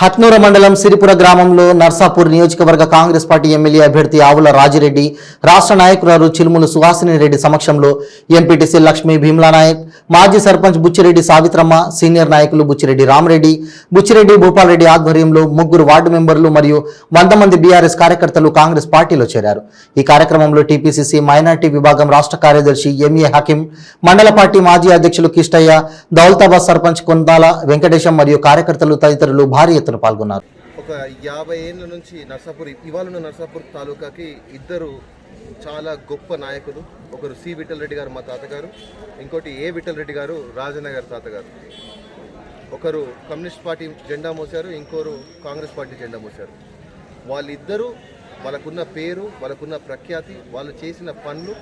హత్నూర మండలం సిరిపుర గ్రామంలో నర్సాపూర్ నియోజకవర్గ కాంగ్రెస్ పార్టీ ఎమ్మెల్యే అభ్యర్థి ఆవుల రాజిరెడ్డి, రాష్ట్ర నాయకురాలు చిలుముల సుహాసిని రెడ్డి సమక్షంలో ఎంపీటీసీ లక్ష్మీ భీమ్లా నాయక్, మాజీ సర్పంచ్ బుచ్చిరెడ్డి సావిత్రమ్మ, సీనియర్ నాయకులు బుచ్చిరెడ్డి రామరెడ్డి, బుచ్చిరెడ్డి భూపాల్రెడ్డి ఆధ్వర్యంలో 3 వార్డు మెంబర్లు మరియు 100 మంది బీఆర్ఎస్ కార్యకర్తలు కాంగ్రెస్ పార్టీలో చేరారు. ఈ కార్యక్రమంలో టీపీసీసీ మైనార్టీ విభాగం రాష్ట్ర కార్యదర్శి ఎంఏ హకీం, మండల పార్టీ మాజీ అధ్యక్షులు కిష్టయ్య, దౌలతాబాద్ సర్పంచ్ కొందాల వెంకటేశం మరియు కార్యకర్తలు తదితరులు భారీ ఎత్తున పాల్గొన్నారు. ఒక 50 ఏళ్ళ నుంచి ఇవాళ నర్సాపూర్ తాలూకాకి ఇద్దరు చాలా గొప్ప నాయకులు. ఒకరు సి విఠల్ రెడ్డి గారు, మా తాతగారు. ఇంకోటి ఏ విఠల్ రెడ్డి గారు, రాజన్న గారు తాతగారు. ఒకరు కమ్యూనిస్ట్ పార్టీ జెండా మోసారు, ఇంకోరు కాంగ్రెస్ పార్టీ జెండా మోసారు. వాళ్ళిద్దరూ వాళ్ళకున్న పేరు, వాళ్ళకున్న ప్రఖ్యాతి, వాళ్ళు చేసిన పనులు,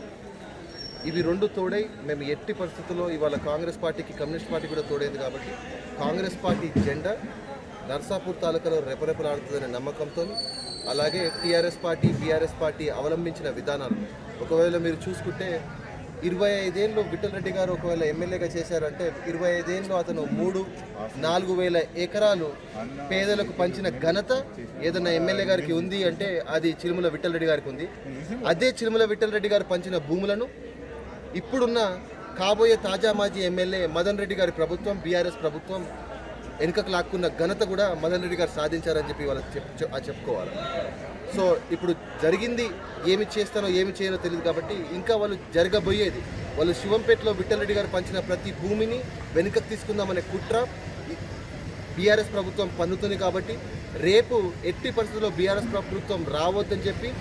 ఇవి రెండు తోడై మేము ఎట్టి పరిస్థితుల్లో ఇవాళ కాంగ్రెస్ పార్టీకి కమ్యూనిస్ట్ పార్టీ కూడా తోడైంది కాబట్టి కాంగ్రెస్ పార్టీ జెండా నర్సాపూర్ తాలూకాలో రెపరెపలాడుతుందనే నమ్మకంతో, అలాగే టీఆర్ఎస్ పార్టీ, బీఆర్ఎస్ పార్టీ అవలంబించిన విధానాలు ఒకవేళ మీరు చూసుకుంటే 25 ఏళ్ళు విఠల్ రెడ్డి గారు ఒకవేళ ఎమ్మెల్యేగా చేశారంటే 25 ఏళ్ళు అతను 4,000 ఎకరాలు పేదలకు పంచిన ఘనత ఏదైనా ఎమ్మెల్యే గారికి ఉంది అంటే అది చిలుముల విఠల్ రెడ్డి గారికి ఉంది. అదే చిలుముల విఠల్ రెడ్డి గారు పంచిన భూములను ఇప్పుడున్న కాబోయే తాజా మాజీ ఎమ్మెల్యే మదన్ రెడ్డి గారి ప్రభుత్వం, బీఆర్ఎస్ ప్రభుత్వం వెనుకకు లాక్కున్న ఘనత కూడా మదన్ రెడ్డి గారు సాధించారని చెప్పి వాళ్ళు చెప్పుకోవాలి. సో ఇప్పుడు జరిగింది ఏమి చేస్తానో ఏమి చేయనో తెలియదు కాబట్టి ఇంకా వాళ్ళు జరగబోయేది, వాళ్ళు శివంపేటలో విఠల్ రెడ్డి గారు పంచిన ప్రతి భూమిని వెనుకకు తీసుకుందామనే కుట్ర బీఆర్ఎస్ ప్రభుత్వం పన్నుతుంది. కాబట్టి రేపు ఎట్టి పరిస్థితుల్లో బీఆర్ఎస్ ప్రభుత్వం రావద్దని చెప్పి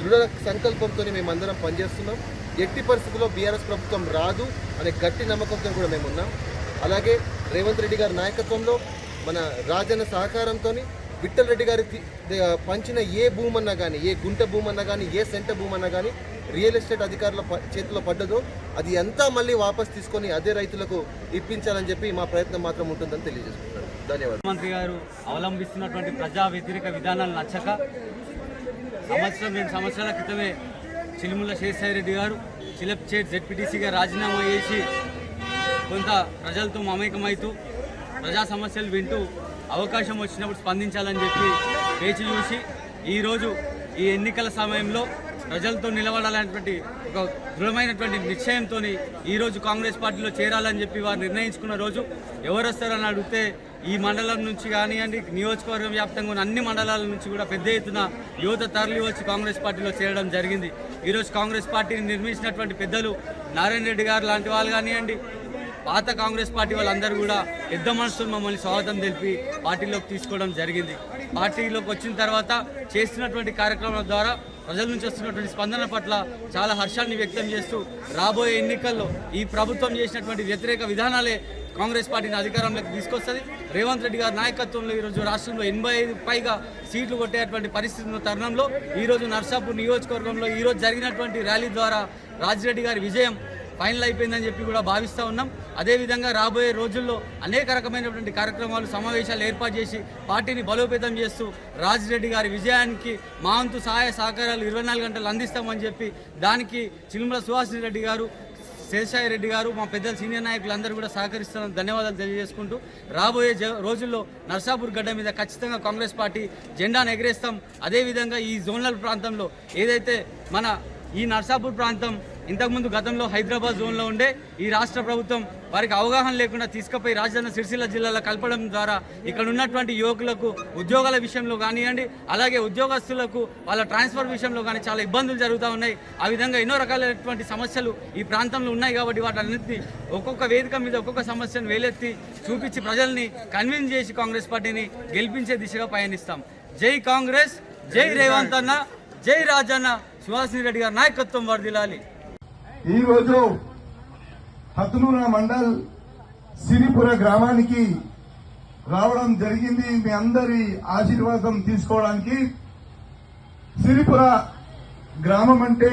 దృఢ సంకల్పంతో మేమందరం పనిచేస్తున్నాం. ఎట్టి పరిస్థితుల్లో బీఆర్ఎస్ ప్రభుత్వం రాదు అనే గట్టి నమ్మకంతో కూడా మేము ఉన్నాం. అలాగే రేవంత్ రెడ్డి గారి నాయకత్వంలో, మన రాజన్న సహకారంతో విఠల్ రెడ్డి గారి పంచిన ఏ భూమన్నా కానీ, ఏ గుంట భూమన్నా కానీ, ఏ సెంట భూమన్నా కానీ రియల్ ఎస్టేట్ అధికారుల చేతిలో పడ్డదో అది అంతా మళ్ళీ వాపస్ తీసుకొని అదే రైతులకు ఇప్పించాలని చెప్పి మా ప్రయత్నం మాత్రం ఉంటుందని తెలియజేసుకుంటున్నాను. ధన్యవాదాలు. ముఖ్యమంత్రి గారు అవలంబిస్తున్నటువంటి ప్రజా వ్యతిరేక విధానాలు నచ్చక 2 సంవత్సరాల క్రితమే చిలుముల శేషారెడ్డి గారు చిలప్చేట్ జెడ్పీటీసీగా రాజీనామా చేసి కొంత ప్రజలతో మమేకమవుతూ ప్రజా సమస్యలు వింటూ అవకాశం వచ్చినప్పుడు స్పందించాలని చెప్పి వేచి చూసి ఈరోజు ఈ ఎన్నికల సమయంలో ప్రజలతో నిలబడాలనేటువంటి ఒక దృఢమైనటువంటి నిశ్చయంతో ఈరోజు కాంగ్రెస్ పార్టీలో చేరాలని చెప్పి వారు నిర్ణయించుకున్న రోజు. ఎవరు వస్తారని అడిగితే ఈ మండలం నుంచి కానివ్వండి, నియోజకవర్గం వ్యాప్తంగా ఉన్న అన్ని మండలాల నుంచి కూడా పెద్ద ఎత్తున యువత తరలి వచ్చి కాంగ్రెస్ పార్టీలో చేరడం జరిగింది. ఈరోజు కాంగ్రెస్ పార్టీని నిర్మించినటువంటి పెద్దలు నారాయణ రెడ్డి గారు లాంటి వాళ్ళు కానివ్వండి, పాత కాంగ్రెస్ పార్టీ వాళ్ళందరూ కూడా పెద్ద మనసుతో మమ్మల్ని స్వాగతం తెలిపి పార్టీలోకి తీసుకోవడం జరిగింది. పార్టీలోకి వచ్చిన తర్వాత చేస్తున్నటువంటి కార్యక్రమాల ద్వారా ప్రజల నుంచి వస్తున్నటువంటి స్పందన పట్ల చాలా హర్షాన్ని వ్యక్తం చేస్తూ రాబోయే ఎన్నికల్లో ఈ ప్రభుత్వం చేసినటువంటి వ్యతిరేక విధానాలే కాంగ్రెస్ పార్టీని అధికారంలోకి తీసుకొస్తుంది. రేవంత్ రెడ్డి గారి నాయకత్వంలో ఈరోజు రాష్ట్రంలో 85 పైగా సీట్లు కొట్టేటువంటి పరిస్థితి ఉన్న తరుణంలో ఈరోజు నర్సాపూర్ నియోజకవర్గంలో ఈరోజు జరిగినటువంటి ర్యాలీ ద్వారా రాజిరెడ్డి గారి విజయం ఫైనల్ అయిపోయిందని చెప్పి కూడా భావిస్తూ ఉన్నాం. అదేవిధంగా రాబోయే రోజుల్లో అనేక రకమైనటువంటి కార్యక్రమాలు, సమావేశాలు ఏర్పాటు చేసి పార్టీని బలోపేతం చేస్తూ రాజిరెడ్డి గారి విజయానికి మా వంతు సహాయ సహకారాలు 24 గంటలు అందిస్తామని చెప్పి దానికి చిలుముల సుహాసిని రెడ్డి గారు, శేషాయి రెడ్డి గారు, మా పెద్దల సీనియర్ నాయకులు అందరూ కూడా సహకరిస్తారని ధన్యవాదాలు తెలియజేసుకుంటూ రాబోయే రోజుల్లో నర్సాపూర్ గడ్డ మీద ఖచ్చితంగా కాంగ్రెస్ పార్టీ జెండాను ఎగరేస్తాం. అదేవిధంగా ఈ జోనల్ ప్రాంతంలో ఏదైతే మన ఈ నర్సాపూర్ ప్రాంతం ఇంతకుముందు గతంలో హైదరాబాద్ జోన్లో ఉండే ఈ రాష్ట్ర ప్రభుత్వం వారికి అవగాహన లేకుండా తీసుకుపోయి రాజధాని సిరిసిల్ల జిల్లాలో కలపడం ద్వారా ఇక్కడ ఉన్నటువంటి యువకులకు ఉద్యోగాల విషయంలో కానివ్వండి, అలాగే ఉద్యోగస్తులకు వాళ్ళ ట్రాన్స్ఫర్ విషయంలో కానీ చాలా ఇబ్బందులు జరుగుతూ ఉన్నాయి. ఆ విధంగా ఎన్నో రకాలైనటువంటి సమస్యలు ఈ ప్రాంతంలో ఉన్నాయి. కాబట్టి వాటన్నింటినీ ఒక్కొక్క వేదిక మీద ఒక్కొక్క సమస్యను వేలెత్తి చూపించి ప్రజల్ని కన్విన్స్ చేసి కాంగ్రెస్ పార్టీని గెలిపించే దిశగా పయనిస్తాం. జై కాంగ్రెస్, జై రేవంత్ అన్న, జై రాజన్న, సుహాసిని రెడ్డి గారి నాయకత్వం వర్ధిల్లాలి. ఈరోజు హత్నూర మండల్ సిరిపుర గ్రామానికి రావడం జరిగింది మీ అందరి ఆశీర్వాదం తీసుకోవడానికి. సిరిపుర గ్రామం అంటే